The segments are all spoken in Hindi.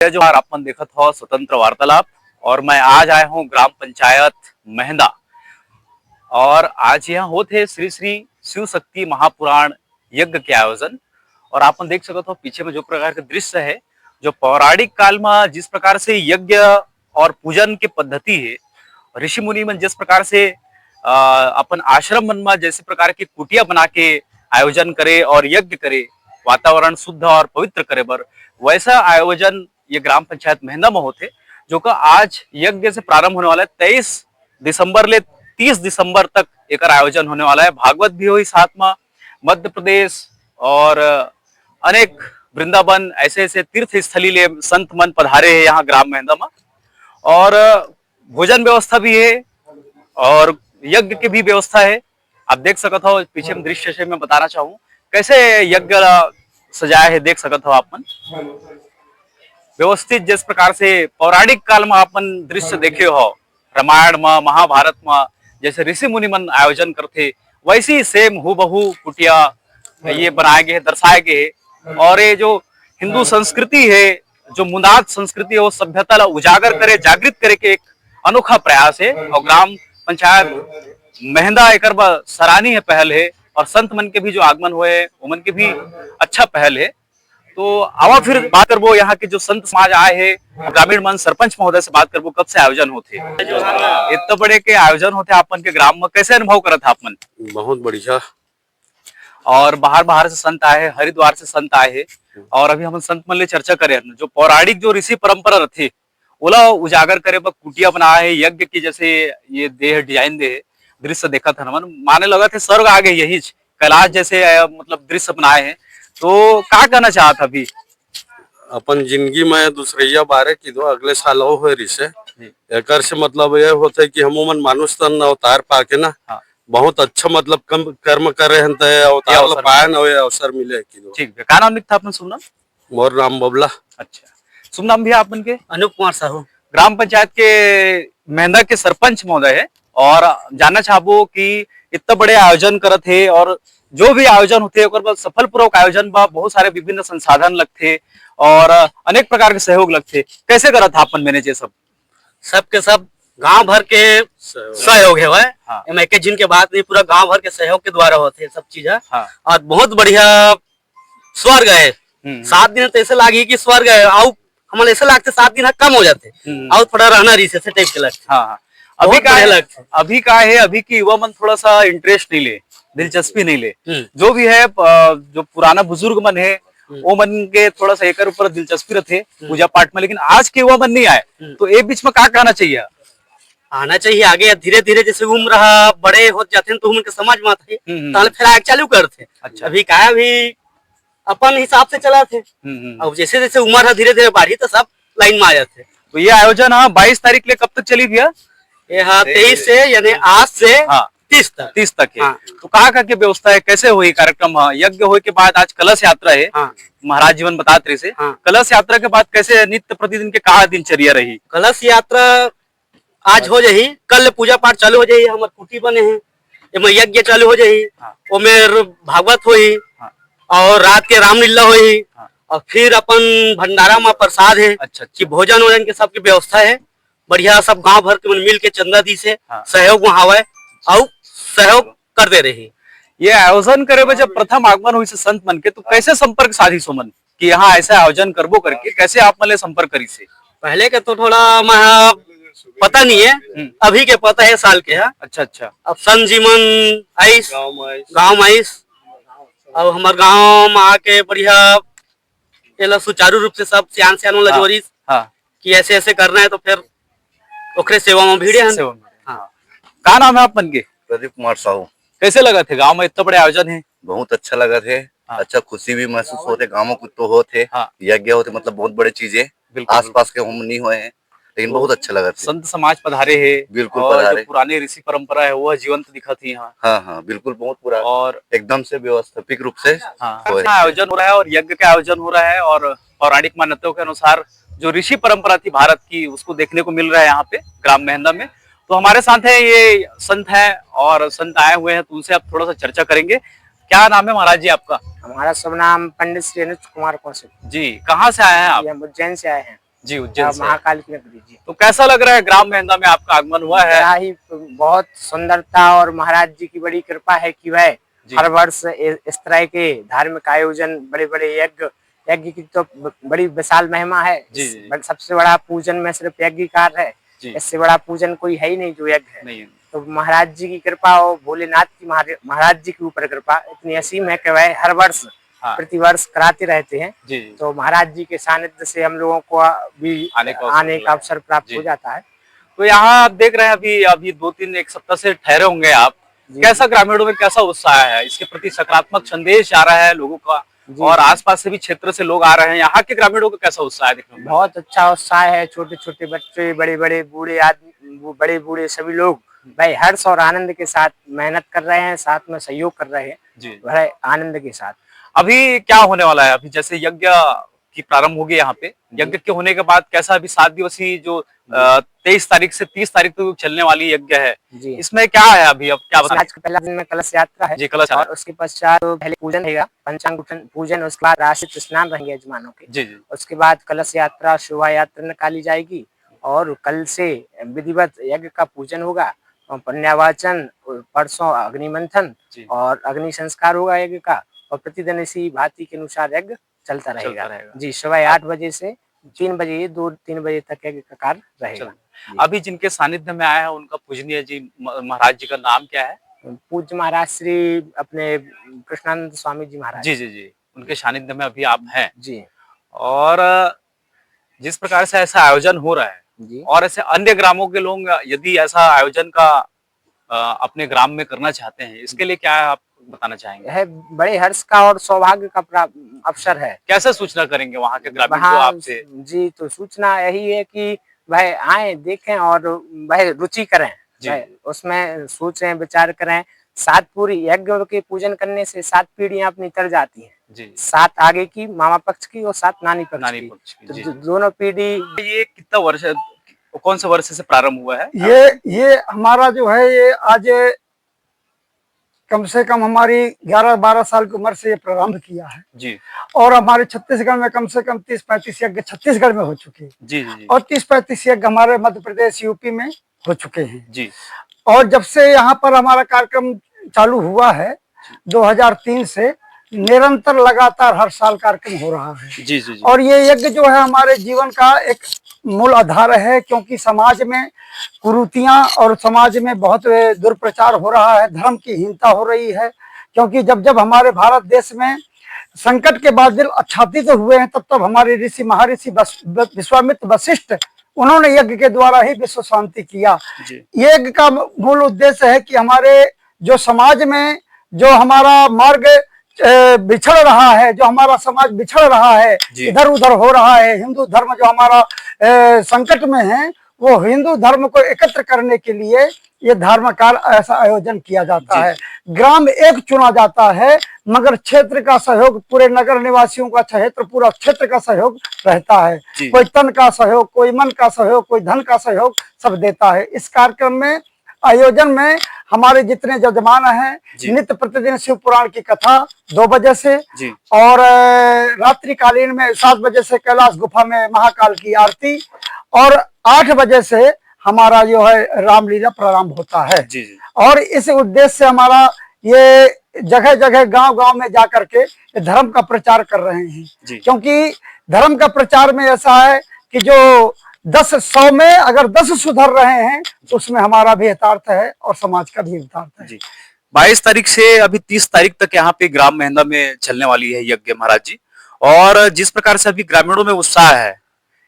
जो अपन देखत हो स्वतंत्र वार्तालाप और मैं आज आया हूँ ग्राम पंचायत मेहंदा और आज यहाँ होते श्री श्री शिव शक्ति महापुराण यज्ञ के आयोजन। और अपन देख सकते हो पीछे में जो प्रकार का दृश्य है, जो पौराणिक काल में जिस प्रकार से यज्ञ और पूजन की पद्धति है, ऋषि मुनि में जिस प्रकार से अपन आश्रम मन में जैसे प्रकार की कुटिया बना के आयोजन करे और यज्ञ करे, वातावरण शुद्ध और पवित्र करे बर, वैसा आयोजन ये ग्राम पंचायत मेहंदा में होते, जो का आज यज्ञ से प्रारंभ होने वाला है। 23 दिसंबर ले 30 दिसंबर तक एक आयोजन होने वाला है। भागवत भी हुई साथ में, मध्य प्रदेश और अनेक वृंदावन ऐसे ऐसे तीर्थ स्थली ले संत मन पधारे हैं यहाँ ग्राम मेहंदा में। और भोजन व्यवस्था भी है और यज्ञ की भी व्यवस्था है। आप देख सकते हो पीछे में दृश्य से मैं बताना चाहूँ कैसे यज्ञ सजाया है, देख सकते हो अपन व्यवस्थित जिस प्रकार से पौराणिक काल में अपन दृश्य देखे हो, रामायण में महाभारत में जैसे ऋषि मुनि मन आयोजन करते, वैसी सेम हूबहू कुटिया ये बनाए गए, दर्शाए गए। और ये जो हिंदू संस्कृति है, जो मुनाद संस्कृति है, वो सभ्यता ला उजागर करे, जागृत करे के एक अनोखा प्रयास है। और ग्राम पंचायत मेहंदा एक सराहनीय पहल है और संत मन के भी जो आगमन हुए उमन के भी अच्छा पहल है। तो आवा फिर बात करबो यहाँ के जो संत समाज आए हैं, ग्रामीण मन सरपंच महोदय से बात करबो कब से आयोजन होते, इतने बड़े के आयोजन होते अपन के ग्राम में, कैसे अनुभव करत था अपन? बहुत बढ़िया। और बाहर बाहर से संत आए हैं, हरिद्वार से संत आए हैं और अभी हम संत मन ले चर्चा करें जो पौराणिक जो ऋषि परंपरा रहती ओला उजागर करे बर कुटिया बनाया है यज्ञ की, जैसे ये देह डिजाइन दे दृश्य देखा था मन माने लगा थे स्वर्ग आगे यही कैलाश जैसे मतलब दृश्य बनाए हैं। तो क्या कहना चाहता अभी अपन जिंदगी में दूसरिया बारे की दो अगले साल हो रिसे एक से मतलब ये होता है कि हम मानुष तन अवतार पाके ना, हाँ। बहुत अच्छा मतलब कम कर्म कर रहे हैं अवतार पाए ना अवसर मिले की दो। ठीक है, क्या नाम लिखता अपन? शुभ नाम? मोर नाम बबला। अच्छा, शुभ नाम भी अपन के? अनूप कुमार साहू, ग्राम पंचायत के मेहंदा के सरपंच महोदय है। और जानना चाहबो कि इतना बड़े आयोजन करत है और जो भी आयोजन होते सफल पूर्वक आयोजन बा बहुत सारे विभिन्न संसाधन लगते और अनेक प्रकार के सहयोग लगते, कैसे करत अपन मैनेज सब? सबके सब गांव भर के सहयोग है, हाँ। एक जिनके बात नहीं, पूरा गांव भर के सहयोग के द्वारा होते हैं सब चीज, हाँ। और बहुत बढ़िया स्वर्ग है। 7 दिन तो ऐसे लागे कि स्वर्ग है, आओ हमारे ऐसे लगते 7 दिन कम हो जाते, आओ थोड़ा रहना रिसे से टाइप के लगते। हाँ। अभी का है अभी की युवा मन थोड़ा सा इंटरेस्ट नहीं ले, दिलचस्पी नहीं ले, जो भी है जो पुराना बुजुर्ग मन है वो मन के थोड़ा सा एक ऊपर दिलचस्पी रहते पूजा पाठ में, लेकिन आज के युवा मन नहीं आए। तो एक बीच में क्या कहना चाहिए? आना चाहिए आगे, धीरे धीरे जैसे उम्र बड़े हो जाते हैं तो उनके समझ में आते हैं फिर आगे चालू करते। अच्छा, अभी क्या अभी अपन हिसाब से चला थे, अब जैसे जैसे उम्र है धीरे धीरे बढ़ी तो सब लाइन में आ जाते। तो ये आयोजन 22 तारीख ले कब तक चली भैया? ये 23 से यानी आज से 30 तक है। हाँ। तो कहाँ की व्यवस्था है, कैसे हुई कार्यक्रम? यज्ञ होने के बाद आज कलश यात्रा है, हाँ। महाराज जीवन बताते रहे से, हाँ। कलश यात्रा के बाद कैसे नित्य प्रतिदिन के कहा दिनचर्या रही? कलश यात्रा आज हो जाही, कल पूजा पाठ चालू हो जाही, हमारे कुटी बने हैं, यज्ञ चालू हो जाही, वो मेर भागवत होही, हाँ। और रात के रामलीला होही, हाँ। और फिर अपन भंडारा में प्रसाद है, अच्छा। कि भोजन वोजन के सबकी व्यवस्था है बढ़िया, सब गांव भर के मिल के चंदा दी से, हाँ। सहयोग वहाँ और सहयोग कर दे रही। ये आयोजन करे जब प्रथम आगमन हुई से संत मन के, तो कैसे संपर्क साधी सोमन कि यहाँ ऐसा आयोजन करबो करके, कैसे आप मन संपर्क करी से? पहले के तो थोड़ा पता नहीं है, अभी के पता है साल के है। अच्छा अच्छा। अब संत जीवन आइस गाँव में आइस, अब हमारे गाँव में आके बढ़िया सुचारू रूप से सब सियान सियान वाला जोरी, हाँ। कि ऐसे ऐसे करना है, तो फिर ओकरे सेवा में भीड़े हैं। हाँ। क्या नाम है अपन के? प्रदीप कुमार साहू। कैसे लगा थे गांव में इतना बड़े आयोजन है? बहुत अच्छा लगा थे, हाँ। अच्छा खुशी भी महसूस होते, गाँव को तो होते, हाँ। यज्ञ होते, मतलब बहुत बड़े चीजें आस पास के हम नहीं हुए हैं, लेकिन बहुत अच्छा लगा। संत समाज पधारे है, बिल्कुल और पधारे, जो पुराने ऋषि परंपरा है वो जीवंत दिखा थी यहाँ। हाँ हाँ बिल्कुल, बहुत पूरा और एकदम से व्यवस्थित रूप से आयोजन हो रहा है और यज्ञ का आयोजन हो रहा है। और पौराणिक मान्यताओं के अनुसार जो ऋषि परंपरा थी भारत की, उसको देखने को मिल रहा है यहाँ पे ग्राम मेहंदा में। तो हमारे साथ है ये संत है और संत आए हुए हैं, तो उनसे आप थोड़ा सा चर्चा करेंगे। क्या नाम है महाराज जी आपका? हमारा शुभ नाम पंडित श्री अनुज कुमार कौशिक जी। कहाँ से आए हैं आप? उज्जैन से आए हैं। जी, उज्जैन से। महाकाल की नगरी जी। तो कैसा लग रहा है ग्राम मेहंदा में आपका आगमन हुआ है? बड़ा ही बहुत सुंदरता, और महाराज जी की बड़ी कृपा है कि वह जी। हर वर्ष इस तरह के धार्मिक आयोजन, बड़े बड़े यज्ञ की तो बड़ी विशाल महिमा है। जी, जी। सबसे बड़ा पूजन में सिर्फ यज्ञ कार्य है, जी। इससे बड़ा पूजन कोई है ही नहीं जो यज्ञ है। नहीं। तो महाराज जी की कृपा और भोलेनाथ की महाराज जी के ऊपर कृपा इतनी असीम है कि वह हर वर्ष प्रतिवर्ष कराते रहते हैं। जी। तो महाराज जी के सानिध्य से हम लोगों को भी आने का अवसर प्राप्त हो जाता है। तो यहाँ आप देख रहे हैं अभी 2-3 एक सप्ताह से ठहरे होंगे आप, कैसा ग्रामीणों में कैसा उत्साह है? इसके प्रति सकारात्मक संदेश आ रहा है लोगों का, और आसपास से भी क्षेत्र से लोग आ रहे हैं, यहाँ के ग्रामीणों का कैसा उत्साह है देखने में? बहुत अच्छा उत्साह है। छोटे छोटे बच्चे, बड़े बड़े बूढ़े आदमी, बड़े बूढ़े सभी लोग भाई हर्ष और आनंद के साथ मेहनत कर रहे हैं, साथ में सहयोग कर रहे हैं जी, बड़े आनंद के साथ। अभी क्या होने वाला है? अभी जैसे यज्ञ की प्रारंभ होगी यहाँ पे, यज्ञ के होने के बाद कैसा अभी 7 दिवसीय जो 23 तारीख से 30 तारीख तक चलने वाली यज्ञ है जी, इसमें क्या है अभी, अब क्या बताएं? आज का पहला दिन में कलश यात्रा है जी, कलश, और उसके पश्चात पहले पूजन रहेगा, पंचांग पूजन, उसके बाद राशित स्नान रहेंगे यजमानों के जी जी। उसके बाद कलश यात्रा, शोभा यात्रा निकाली जाएगी, और कल से विधिवत यज्ञ का पूजन होगा, पुण्यावाचन, परसों अग्निमंथन और अग्नि संस्कार होगा यज्ञ का, और प्रतिदिन इसी भांति के अनुसार यज्ञ चलता रहेगा जी। सुबह 8 बजे से 3 बजे 2-3 बजे तक यज्ञ का कार्य रहेगा। अभी जिनके सानिध्य में आया है उनका पूजनीय जी महाराज जी का नाम क्या है? पूज्य महाराज श्री अपने कृष्णानंद स्वामी जी महाराज जी जी जी, उनके सानिध्य में अभी आप हैं जी। और जिस प्रकार से ऐसा आयोजन हो रहा है जी, और ऐसे अन्य ग्रामों के लोग यदि ऐसा आयोजन का अपने ग्राम में करना चाहते हैं, इसके लिए क्या आप बताना चाहेंगे? है बड़े हर्ष का और सौभाग्य का अवसर है। कैसे सूचना करेंगे वहाँ के ग्रामीण जो आपसे? जी, तो सूचना यही है कि भाई आए, देखें और भाई रुचि करें, उसमें सोचें, विचार करें। 7 पूरी यज्ञ के पूजन करने से 7 पीढ़ियां अपनी तर जाती हैं जी। 7 आगे की मामा पक्ष की और 7 नानी पक्ष की। तो दोनों पीढ़ी। ये कितना वर्ष, कौन से वर्ष से प्रारंभ हुआ है? ये हमारा जो है, ये आज कम से कम हमारी 11-12 साल की उम्र से ये प्रारंभ किया है जी। और हमारे छत्तीसगढ़ में कम से कम 30-35 यज्ञ छत्तीसगढ़ में हो चुके हैं जी जी। और 30-35 यज्ञ हमारे मध्य प्रदेश, यूपी में हो चुके हैं जी। और जब से यहाँ पर हमारा कार्यक्रम चालू हुआ है 2003 से, निरंतर लगातार हर साल कार्यक्रम हो रहा है जी जी। और ये यज्ञ जो है हमारे जीवन का एक मूल आधार है, क्योंकि समाज में कुरीतियां और समाज में बहुत दुर्प्रचार हो रहा है, धर्म की हीनता हो रही है। क्योंकि जब जब हमारे भारत देश में संकट के बादल आच्छादित हुए हैं, तब हमारे ऋषि महर्षि विश्वामित्र वशिष्ठ, उन्होंने यज्ञ के द्वारा ही विश्व शांति किया। यज्ञ का मूल उद्देश्य है कि हमारे जो समाज में जो हमारा मार्ग बिछड़ रहा है, जो हमारा समाज बिछड़ रहा है, इधर उधर हो रहा है, हिंदू धर्म जो हमारा संकट में है, वो हिंदू धर्म को एकत्र करने के लिए ये धर्मकाल ऐसा आयोजन किया जाता है। ग्राम एक चुना जाता है, मगर क्षेत्र का सहयोग, पूरे नगर निवासियों का क्षेत्र, पूरा क्षेत्र का सहयोग रहता है। कोई तन का सहयोग, कोई मन का सहयोग, कोई धन का सहयोग सब देता है। इस कार्यक्रम में, आयोजन में हमारे जितने जजमान हैं, नित्य प्रतिदिन शिव पुराण की कथा 2 बजे से और रात्रिकालीन में 7 बजे से कैलाश गुफा में महाकाल की आरती और 8 बजे से हमारा जो है रामलीला प्रारंभ होता है और इस उद्देश्य से हमारा ये जगह जगह गांव-गांव में जाकर के धर्म का प्रचार कर रहे हैं। क्योंकि धर्म का प्रचार में ऐसा है कि जो 10-100 में अगर 10 सुधर रहे हैं तो उसमें हमारा भी हितार्थ है और समाज का भी हितार्थ है। 22 तारीख से अभी 30 तारीख तक यहाँ पे ग्राम मेहंदा में चलने वाली है यज्ञ महाराज जी, और जिस प्रकार से अभी ग्रामीणों में उत्साह है,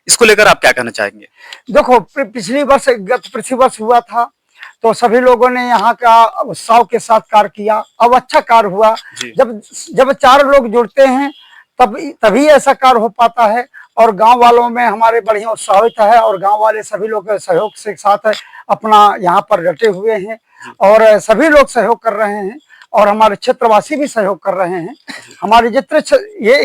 इसको लेकर आप क्या कहना चाहेंगे? देखो, पिछली वर्ष, गत पृथ्वी वर्ष हुआ था तो सभी लोगों ने यहाँ का उत्साह के साथ कार्य किया। अब अच्छा कार्य हुआ। जब 4 लोग जुड़ते हैं तभी ऐसा कार्य हो पाता है और गांव वालों में हमारे बढ़िया उत्साहित है और गांव वाले सभी लोग सहयोग से साथ अपना यहाँ पर डटे हुए हैं और सभी लोग सहयोग कर रहे हैं और हमारे क्षेत्रवासी भी सहयोग कर रहे हैं। हमारे जितने, ये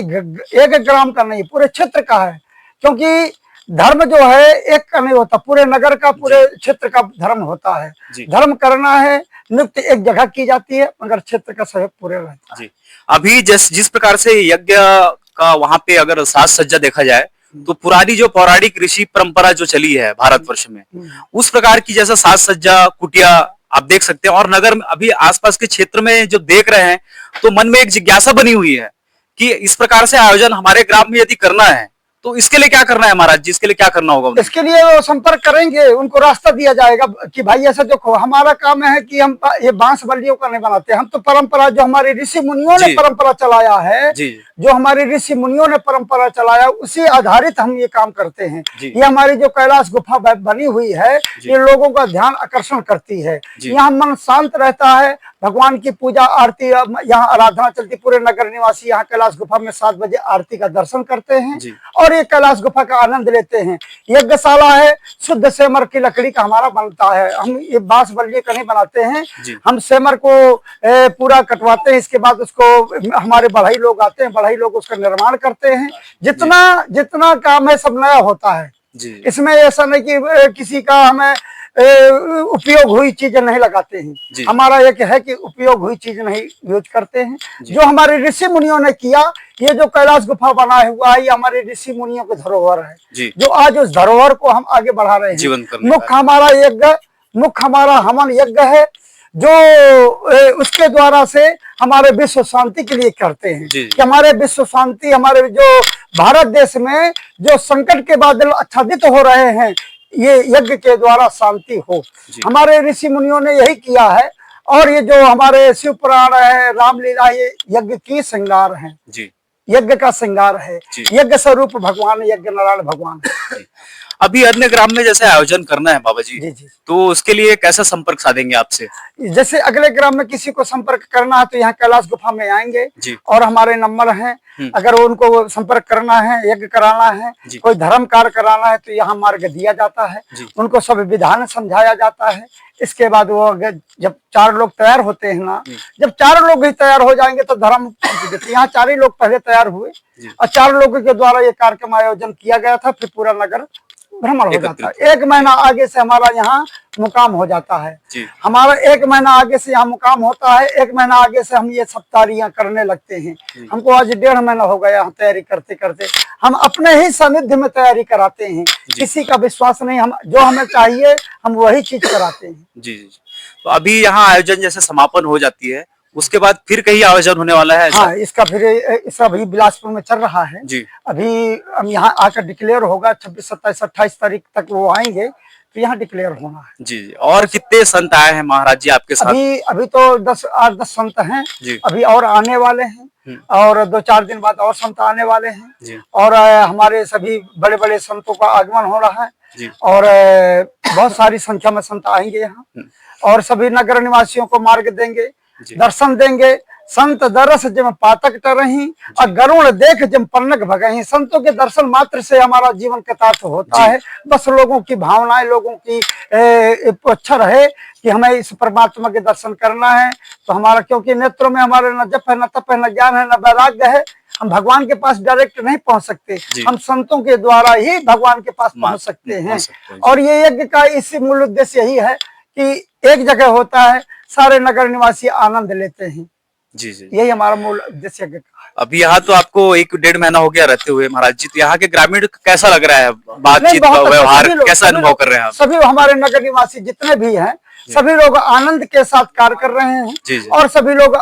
एक ग्राम का नहीं, पूरे क्षेत्र का है, क्योंकि धर्म जो है एक का नहीं होता, पूरे नगर का, पूरे क्षेत्र का धर्म होता है। धर्म करना है, नियुक्त एक जगह की जाती है, मगर क्षेत्र का सहयोग पूरे रहता है। अभी जिस प्रकार से यज्ञ का वहां पे अगर साज सज्जा देखा जाए तो पुरानी जो पौराणिक ऋषि परंपरा जो चली है भारतवर्ष में, उस प्रकार की जैसा साज सज्जा कुटिया आप देख सकते हैं। और नगर में अभी आसपास के क्षेत्र में जो देख रहे हैं तो मन में एक जिज्ञासा बनी हुई है कि इस प्रकार से आयोजन हमारे ग्राम में यदि करना है तो इसके लिए क्या करना है महाराज जी, इसके लिए क्या करना होगा? इसके लिए वो संपर्क करेंगे, उनको रास्ता दिया जाएगा कि भाई ऐसा देखो हमारा काम है कि हम ये बांस बल्लियों का नहीं बनाते, हम तो परंपरा जो हमारे ऋषि मुनियों ने परंपरा चलाया है, जो हमारे ऋषि मुनियों ने परंपरा चलाया उसी आधारित हम ये काम करते हैं। ये हमारी जो कैलाश गुफा बनी हुई है ये लोगों का ध्यान आकर्षण करती है, यहाँ मन शांत रहता है, भगवान की पूजा आरती यहाँ आराधना चलती, पूरे नगर निवासी यहाँ कैलाश गुफा में 7 बजे आरती का दर्शन करते हैं और ये कैलाश गुफा का आनंद लेते हैं। यज्ञशाला है, शुद्ध सेमर की लकड़ी का हमारा बनता है, हम ये बांस बल्ली का नहीं बनाते हैं, हम सेमर को पूरा कटवाते हैं, इसके बाद उसको हमारे बढ़ई लोग आते हैं, बढ़ई लोग उसका निर्माण करते हैं। जितना काम है सब नया होता है, इसमें ऐसा नहीं कि किसी का हमें उपयोग हुई चीजें नहीं लगाते हैं, हमारा एक है कि उपयोग हुई चीज नहीं यूज करते हैं। जो हमारे ऋषि मुनियों ने किया, ये जो कैलाश गुफा बना हुआ है ये हमारे ऋषि मुनियों की धरोहर है, जो आज उस धरोहर को हम आगे बढ़ा रहे हैं। मुख्य हमारा यज्ञ, मुख्य हमारा हवन यज्ञ है जो उसके द्वारा से हमारे विश्व शांति के लिए करते हैं कि हमारे विश्व शांति, हमारे जो भारत देश में जो संकट के बादल आच्छादित हो रहे हैं ये यज्ञ के द्वारा शांति हो। हमारे ऋषि मुनियों ने यही किया है और ये जो हमारे शिव पुराण है, रामलीला, ये यज्ञ की श्रृंगार है, यज्ञ का श्रृंगार है, यज्ञ स्वरूप भगवान यज्ञ नारायण भगवान। अभी अन्य ग्राम में जैसे आयोजन करना है बाबा जी, तो उसके लिए कैसा संपर्क साधेंगे आपसे? जैसे अगले ग्राम में किसी को संपर्क करना है तो यहाँ कैलाश गुफा में आएंगे और हमारे नंबर हैं, अगर उनको संपर्क करना है, यज्ञ कराना है, कोई धर्म कार्य कराना है तो यहाँ मार्ग दिया जाता है, उनको सब विधान समझाया जाता है। इसके बाद वो जब 4 लोग तैयार होते हैं ना, जब 4 लोग ही तैयार हो जाएंगे तो धर्म, यहाँ 4 ही लोग पहले तैयार हुए और 4 लोगों के द्वारा ये कार्यक्रम आयोजन किया गया था, फिर पूरा नगर भ्रमण हो जाता है। 1 महीना आगे से हमारा यहाँ मुकाम हो जाता है, हमारा 1 महीना आगे से यहाँ मुकाम होता है, 1 महीना आगे से हम ये सब तैयारियां करने लगते हैं। हमको आज 1.5 महीना हो गया यहाँ तैयारी करते करते, हम अपने ही सानिध्य में तैयारी कराते हैं, किसी का विश्वास नहीं, हम जो हमें चाहिए हम वही चीज कराते हैं। जी। तो अभी यहाँ आयोजन जैसे समापन हो जाती है उसके बाद फिर कहीं आयोजन होने वाला है? हाँ, इसका अभी बिलासपुर में चल रहा है जी। अभी हम यहाँ आकर डिक्लेयर होगा, 26, 27, 28 तारीख तक वो आएंगे तो यहाँ डिक्लेयर होना है। जी। और कितने संत आए हैं महाराज जी आपके साथ? अभी तो 8-10 संत हैं, अभी और आने वाले हैं और 2-4 दिन बाद और संत आने वाले हैं और हमारे सभी बड़े बड़े संतों का आगमन हो रहा है और बहुत सारी संख्या में संत आएंगे यहाँ और सभी नगर निवासियों को मार्ग देंगे, दर्शन देंगे। संत दरस जिम पातक टरही और गरुण देख जिम पन्नक भगही। संतों के दर्शन मात्र से हमारा जीवन कृतार्थ होता है। बस लोगों की भावनाएं, लोगों की अच्छा रहे कि हमें इस परमात्मा के दर्शन करना है तो हमारा, क्योंकि नेत्रों में हमारे न जप है, न तप है, न ज्ञान है, न वैराग्य है, हम भगवान के पास डायरेक्ट नहीं पहुंच सकते, हम संतों के द्वारा ही भगवान के पास पहुंच सकते हैं। और ये यज्ञ का इस मूल उद्देश्य यही है कि एक जगह होता है, सारे नगर निवासी आनंद लेते हैं। जी। यही हमारा मूल उद्देश्य है। अभी यहाँ तो आपको 1-1.5 महीना हो गया रहते हुए महाराज जी, तो यहाँ के ग्रामीण कैसा लग रहा है, बातचीत, व्यवहार कैसा अनुभव कर रहे हैं आप? सभी हमारे नगर निवासी जितने भी हैं सभी लोग आनंद के साथ कार्य कर रहे हैं और सभी लोग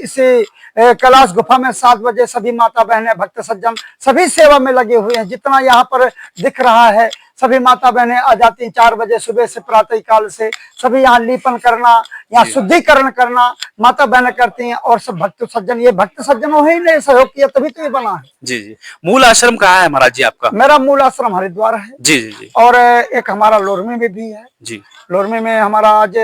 इसे कैलाश गुफा में 7 बजे सभी माता बहनें, भक्त सज्जन सभी सेवा में लगे हुए हैं। जितना यहाँ पर दिख रहा है सभी माता बहनें आ जाती हैं 4 बजे सुबह से, प्रातः काल से सभी यहाँ लीपन करना, यहाँ शुद्धिकरण करना माता बहनें करती हैं और सब भक्त सज्जन, ये भक्त सज्जनों ही ने सहयोग किया तभी तो ये बना है। जी। मूल आश्रम कहाँ है महाराज जी आपका? मेरा मूल आश्रम हरिद्वार है। जी। और एक हमारा लोरमी में भी है जी। लोरमी में हमारा आज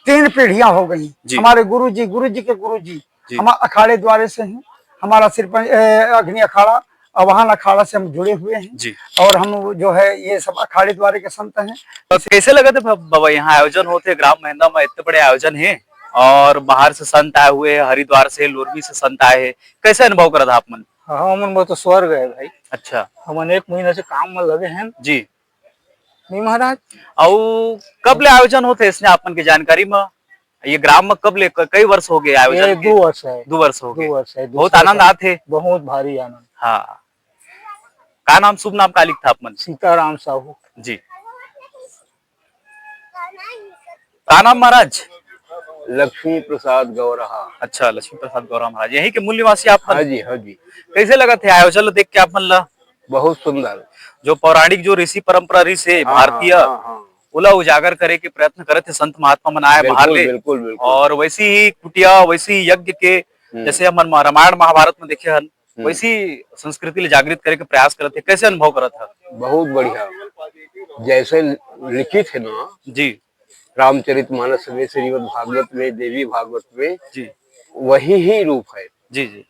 3 पीढ़ियां हो गई। हमारे गुरु जी के गुरु जी हम अखाड़े द्वारे से हैं, हमारा सिर्फ अग्नि अखाड़ा आवाहन अखाड़ा से हम जुड़े हुए हैं जी। और हम जो है ये सब अखाड़े द्वारे के संत हैं। तो कैसे लगे थे बाबा यहाँ आयोजन होते ग्राम महिंदा में, इतने बड़े आयोजन है और बाहर से संत आए हुए, हरिद्वार से, लोरमी से संत आए हैं, कैसे अनुभव करा था आप मन? हाँ, मन तो स्वर्ग है भाई। अच्छा, हम 1 महीने से काम में लगे हैं जी नहीं महाराज। और कब ले आयोजन होते इसने आपन की जानकारी में? ये ग्राम में कब ले, कई वर्ष हो गए आयोजन? 2 वर्ष है। 2 वर्ष हो गए। 2 वर्ष है। बहुत आनंद आते, बहुत भारी आनंद। हाँ। का नाम शुभ नाम का लिख था अपन? सीताराम साहू। जी। का नाम महाराज? लक्ष्मी प्रसाद गौरहा। अच्छा, लक्ष्मी प्रसाद गौरव महाराज, यही के मूल निवासी आप? हाँ जी, हाँ जी। कैसे लगा थे आयोजन देख के आप मन ला? बहुत सुंदर। जो पौराणिक जो ऋषि परंपरा से भारतीय ओला उजागर करे के प्रयत्न करे थे संत महात्मा मनाए बाहर ले। बिल्कुल बिल्कुल। और वैसी ही कुटिया, वैसी ही यज्ञ के जैसे हम रामायण महाभारत में देखे हन, वैसी संस्कृति ले जागृत करे के प्रयास करते। कैसे अनुभव करा था? बहुत बढ़िया। जैसे लिखित है ना जी रामचरितमानस में, श्रीमद् भागवत में, देवी भागवत में, जी वही ही रूप है जी जी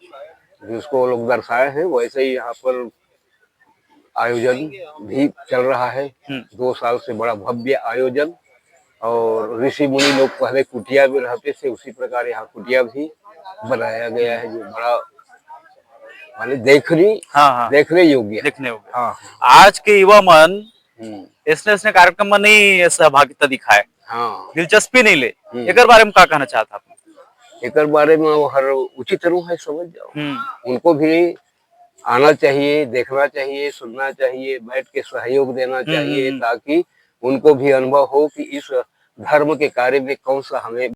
जिसको वो लोग दर्शाए हैं। वैसे ही यहाँ पर आयोजन भी चल रहा है। 2 साल से बड़ा भव्य आयोजन। और ऋषि मुनि लोग पहले कुटिया में रहते थे, उसी प्रकार यहाँ कुटिया भी बनाया गया है, जो बड़ा माने देखने योग्य है। देखने होगे। हाँ आज के युवा मन हम्म, इसने कार्यक्रम में नहीं सहभागिता दिखाए, हाँ। दिलचस्पी नहीं ले। एक बारे में क्या कहना चाहता आप? एक बारे में वो हर उचित रूप है, समझ जाओ। उनको भी आना चाहिए, देखना चाहिए, सुनना चाहिए, बैठ के सहयोग देना चाहिए, ताकि उनको भी अनुभव हो कि इस धर्म के कार्य में कौन सा हमें